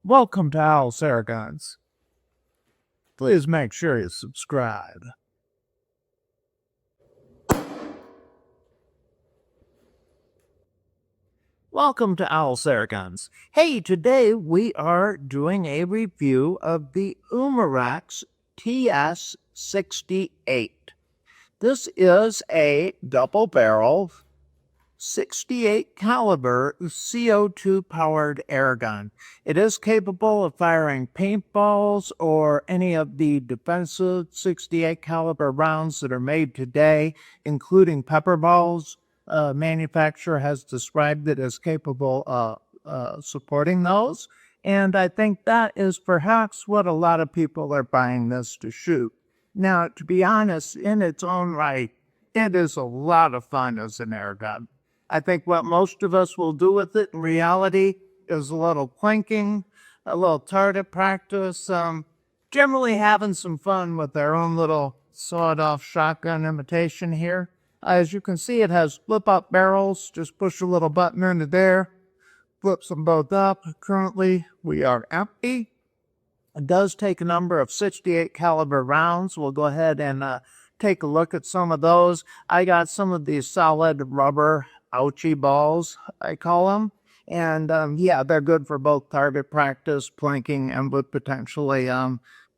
Welcome to Owl's Air Guns. Please make sure you subscribe. Welcome to Owl's Air Guns. Hey, today we are doing a review of the Umarex TS 68. This is a double barrel 68 caliber CO2 powered air gun. It is capable of firing paintballs or any of the defensive 68 caliber rounds that are made today, including pepper balls. Manufacturer has described it as capable of supporting those, and I think that is perhaps what a lot of people are buying this to shoot. Now, to be honest, in its own right, it is a lot of fun as an air gun. I think what most of us will do with it in reality is a little plinking, a little target practice, generally having some fun with our own little sawed-off shotgun imitation here. As you can see, it has flip-up barrels. Just push a little button into there, flips them both up. Currently, we are empty. It does take a number of 68 caliber rounds. We'll go ahead and take a look at some of those. I got some of these solid rubber ouchie balls, I call them. And yeah, they're good for both target practice, plinking, and would potentially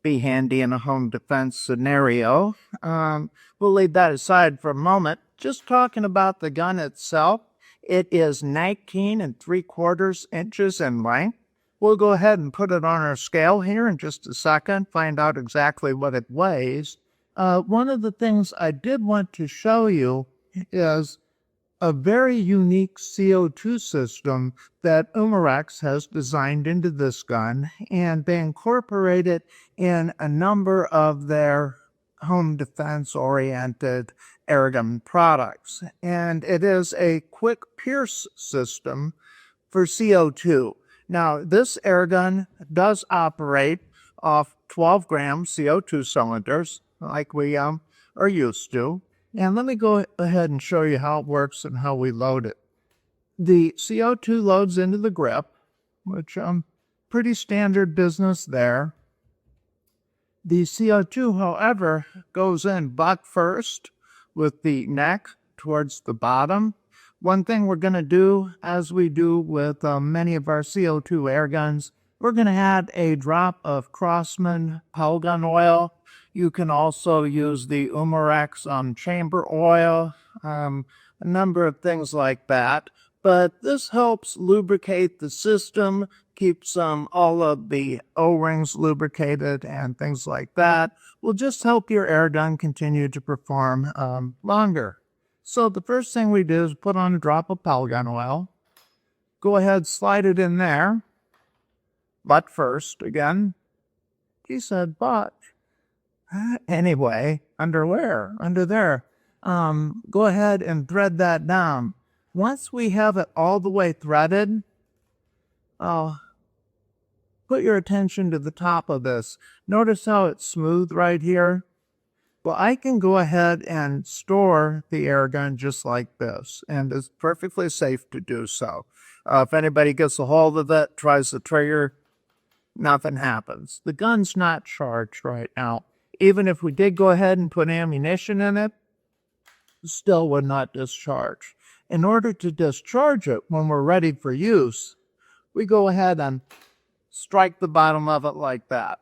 be handy in a home defense scenario. We'll leave that aside for a moment. Just talking about the gun itself, it is 19 3/4 inches in length. We'll go ahead and put it on our scale here in just a second, find out exactly what it weighs. One of the things I did want to show you is a very unique CO2 system that Umarex has designed into this gun, and they incorporate it in a number of their home defense-oriented airgun products. And it is a quick pierce system for CO2. Now, this airgun does operate off 12-gram CO2 cylinders, like we are used to. And let me go ahead and show you how it works and how we load it. The CO2 loads into the grip, which pretty standard business there. The CO2, however, goes in butt first with the neck towards the bottom. One thing we're going to do, as we do with many of our CO2 air guns, we're going to add a drop of Crossman powder gun oil. You can also use the Umarex chamber oil, a number of things like that. But this helps lubricate the system, keeps all of the O-rings lubricated and things like that. Will just help your air gun continue to perform longer. So the first thing we do is put on a drop of powder gun oil. Go ahead, slide it in there. Butt first, again. He said butt. Anyway, under there. Go ahead and thread that down. Once we have it all the way threaded, put your attention to the top of this. Notice how it's smooth right here? Well, I can go ahead and store the air gun just like this, and it's perfectly safe to do so. If anybody gets a hold of it, tries the trigger, nothing happens. The gun's not charged right now. Even if we did go ahead and put ammunition in it, still would not discharge. In order to discharge it when we're ready for use, we go ahead and strike the bottom of it like that.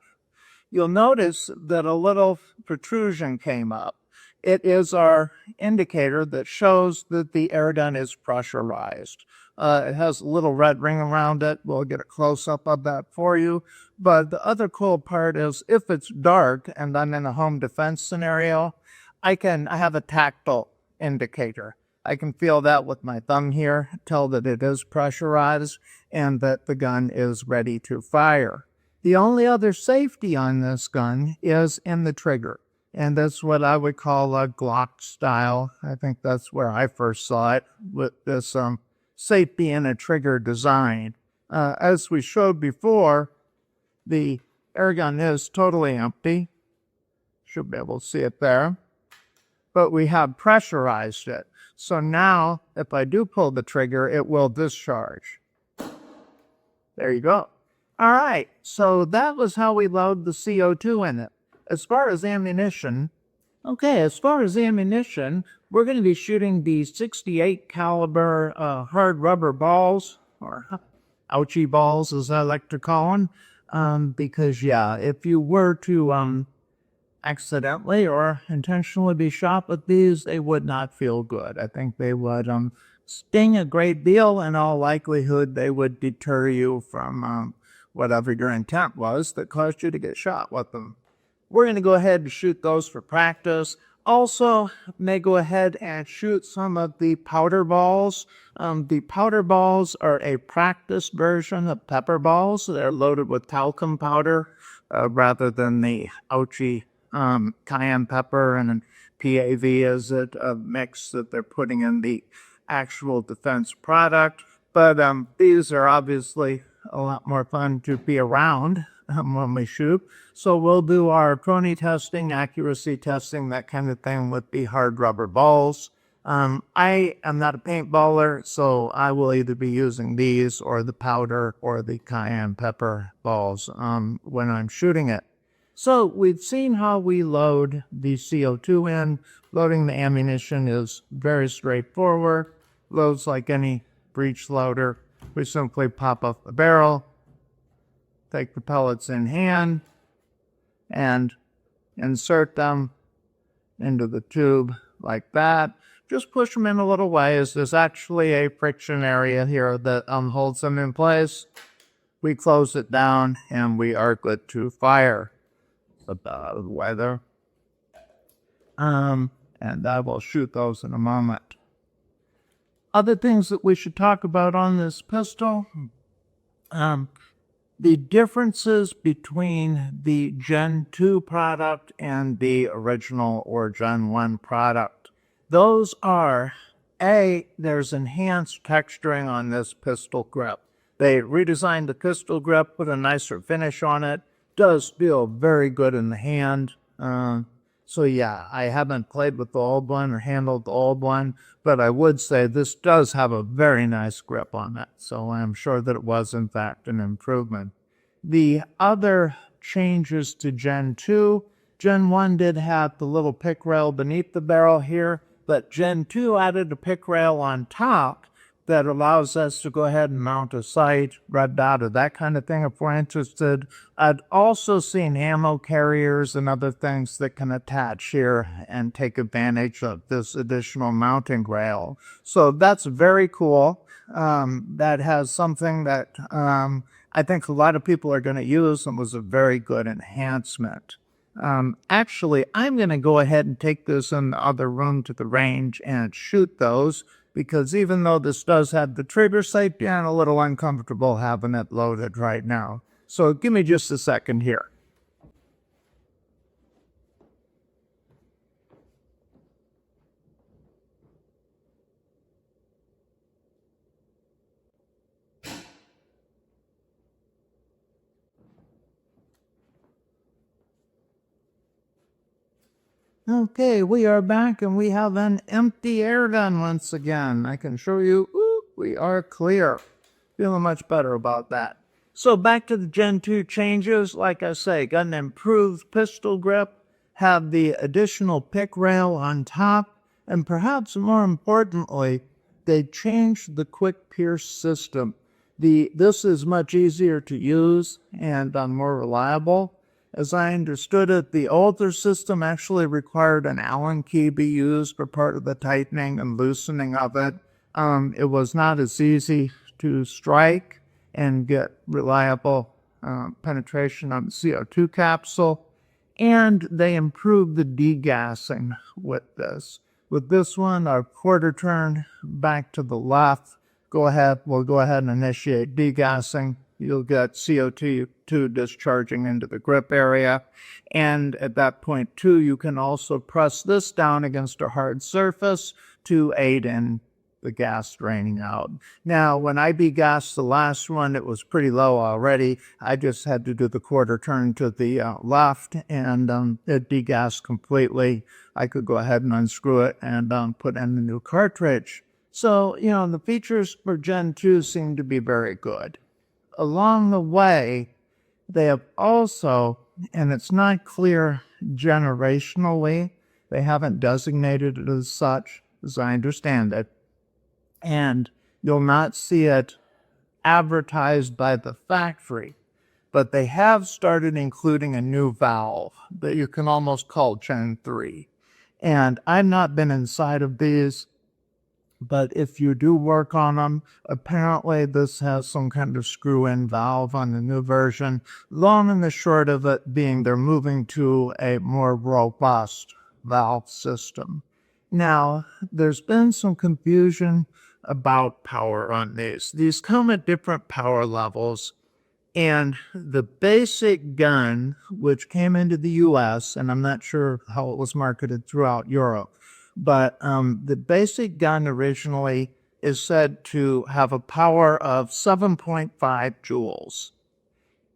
You'll notice that a little protrusion came up. It is our indicator that shows that the air gun is pressurized. It has a little red ring around it. We'll get a close-up of that for you. But the other cool part is if it's dark and I'm in a home defense scenario, I have a tactile indicator. I can feel that with my thumb here, tell that it is pressurized and that the gun is ready to fire. The only other safety on this gun is in the trigger. And that's what I would call a Glock style. I think that's where I first saw it, with this safety in a trigger design. As we showed before, the air gun is totally empty. Should be able to see it there. But we have pressurized it. So now, if I do pull the trigger, it will discharge. There you go. All right, so that was how we load the CO2 in it. As far as ammunition, we're going to be shooting the 68 caliber hard rubber balls, or ouchie balls as I like to call them, because yeah, if you were to accidentally or intentionally be shot with these, they would not feel good. I think they would sting a great deal. In all likelihood, they would deter you from whatever your intent was that caused you to get shot with them. We're going to go ahead and shoot those for practice. Also, may go ahead and shoot some of the powder balls. The powder balls are a practice version of pepper balls. They're loaded with talcum powder rather than the ouchie cayenne pepper and PAV as it mix that they're putting in the actual defense product. But these are obviously a lot more fun to be around when we shoot. So we'll do our prony testing, accuracy testing, that kind of thing with the hard rubber balls. I am not a paintballer, so I will either be using these or the powder or the cayenne pepper balls when I'm shooting it. So we've seen how we load the CO2 in. Loading the ammunition is very straightforward. Loads like any breech loader. We simply pop up the barrel, take the pellets in hand, and insert them into the tube like that. Just push them in a little ways. There's actually a friction area here that holds them in place. We close it down and we are good to fire. The weather. And I will shoot those in a moment. Other things that we should talk about on this pistol. The differences between the Gen 2 product and the original or Gen 1 product. Those are, there's enhanced texturing on this pistol grip. They redesigned the pistol grip, put a nicer finish on it. Does feel very good in the hand. So yeah, I haven't played with the old one or handled the old one, but I would say this does have a very nice grip on it. So I'm sure that it was in fact an improvement. The other changes to Gen 2, Gen 1 did have the little pick rail beneath the barrel here, but Gen 2 added a pick rail on top that allows us to go ahead and mount a sight, red dot, or that kind of thing if we're interested. I'd also seen ammo carriers and other things that can attach here and take advantage of this additional mounting rail. So that's very cool. That has something that I think a lot of people are going to use and was a very good enhancement. Actually, I'm going to go ahead and take this in the other room to the range and shoot those, because even though this does have the trigger safety, I'm a little uncomfortable having it loaded right now. So give me just a second here. Okay, we are back and we have an empty air gun once again. I can show you, we are clear. Feeling much better about that. So back to the Gen 2 changes. Like I say, got an improved pistol grip, have the additional pick rail on top, and perhaps more importantly, they changed the quick pierce system. This is much easier to use and more reliable. As I understood it, the older system actually required an Allen key be used for part of the tightening and loosening of it. It was not as easy to strike and get reliable penetration on the CO2 capsule. And they improved the degassing with this. With this one, our quarter turn back to the left. We'll go ahead and initiate degassing. You'll get CO2 discharging into the grip area. And at that point, too, you can also press this down against a hard surface to aid in the gas draining out. Now, when I degassed the last one, it was pretty low already. I just had to do the quarter turn to the left, and it degassed completely. I could go ahead and unscrew it and put in a new cartridge. So, the features for Gen 2 seem to be very good. along the way, they have also, and it's not clear generationally, they haven't designated it as such, as I understand it, and you'll not see it advertised by the factory, but they have started including a new valve that you can almost call Gen 3. And I've not been inside of these, but if you do work on them, apparently this has some kind of screw-in valve on the new version. Long and the short of it being they're moving to a more robust valve system. Now, there's been some confusion about power on these. These come at different power levels, and the basic gun, which came into the US, and I'm not sure how it was marketed throughout Europe, but the basic gun originally is said to have a power of 7.5 joules.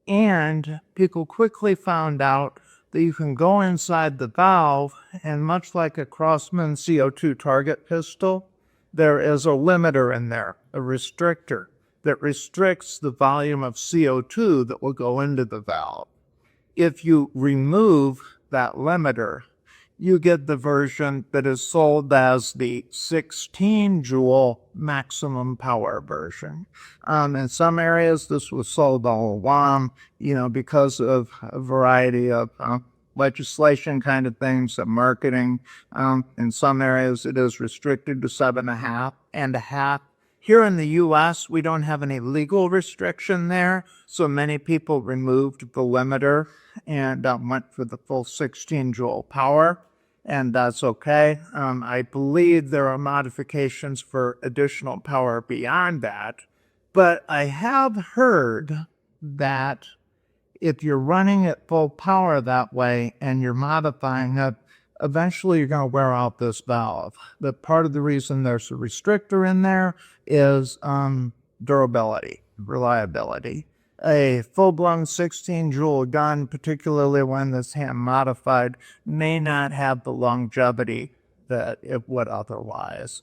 And people quickly found out that you can go inside the valve, and much like a Crossman CO2 target pistol, there is a limiter in there, a restrictor, that restricts the volume of CO2 that will go into the valve. If you remove that limiter, you get the version that is sold as the 16 joule maximum power version. In some areas, this was sold all along, because of a variety of legislation kind of things, marketing. In some areas, it is restricted to 7.5 and a half. Here in the U.S., we don't have any legal restriction there, so many people removed the limiter and went for the full 16 joule power, and that's okay. I believe there are modifications for additional power beyond that, but I have heard that if you're running at full power that way and you're modifying it, eventually you're going to wear out this valve. But part of the reason there's a restrictor in there is durability, reliability. A full-blown 16 joule gun, particularly one that's hand modified, may not have the longevity that it would otherwise.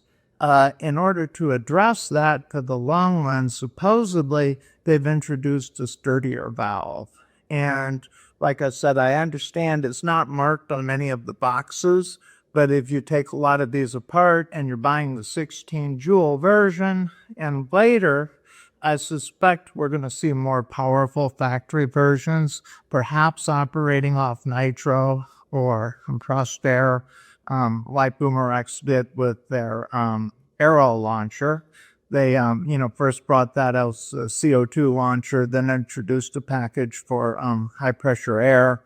In order to address that for the long run, supposedly they've introduced a sturdier valve. And like I said, I understand it's not marked on many of the boxes, but if you take a lot of these apart and you're buying the 16 joule version, and later, I suspect we're going to see more powerful factory versions, perhaps operating off nitro or compressed air, like Umarex did with their Aero launcher. They, first brought that as a CO2 launcher, then introduced a package for high-pressure air,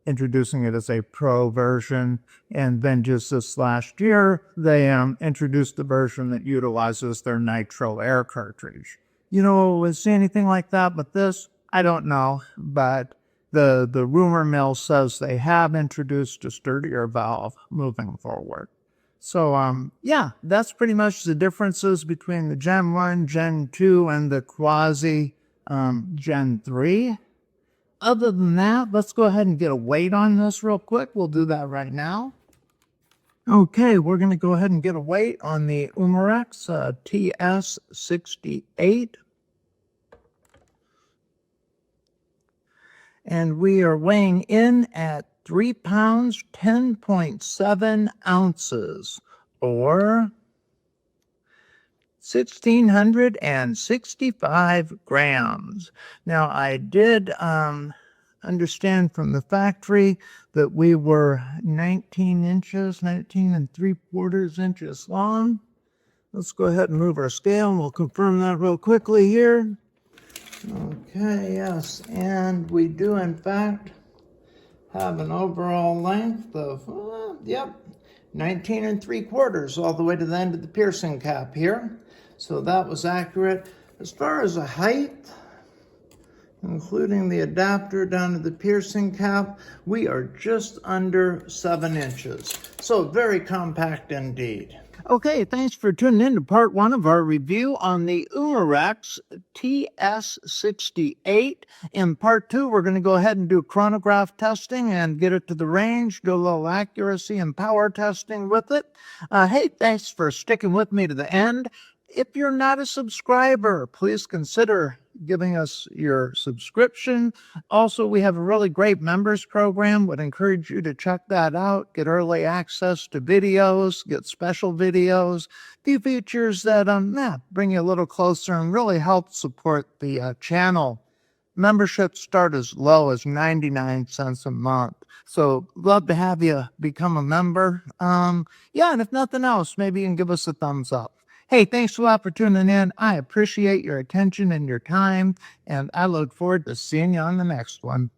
introducing it as a pro version. And then just this last year, they introduced a version that utilizes their nitro air cartridge. Will we see anything like that with this? I don't know, but the rumor mill says they have introduced a sturdier valve moving forward. So, that's pretty much the differences between the Gen 1, Gen 2, and the quasi Gen 3. Other than that, let's go ahead and get a weight on this real quick. We'll do that right now. Okay, we're going to go ahead and get a weight on the Umarex TS68. And we are weighing in at 3 pounds, 10.7 ounces, or 1,665 grams. Now, I did understand from the factory that we were 19 and 3/4 inches long. Let's go ahead and move our scale, and we'll confirm that real quickly here. Okay, yes, and we do, in fact, have an overall length of, 19 3/4 all the way to the end of the piercing cap here. So that was accurate. As far as the height, including the adapter down to the piercing cap, we are just under 7 inches. So very compact indeed. Okay, thanks for tuning in to part 1 of our review on the Umarex TS68. In part 2, we're going to go ahead and do chronograph testing and get it to the range, do a little accuracy and power testing with it. Hey, thanks for sticking with me to the end. If you're not a subscriber, please consider giving us your subscription. Also, we have a really great members program. Would encourage you to check that out. Get early access to videos, get special videos, few features that bring you a little closer and really help support the channel. Memberships start as low as 99 cents a month. So love to have you become a member. Yeah, and if nothing else, maybe you can give us a thumbs up. Hey, thanks a lot for tuning in. I appreciate your attention and your time, and I look forward to seeing you on the next one.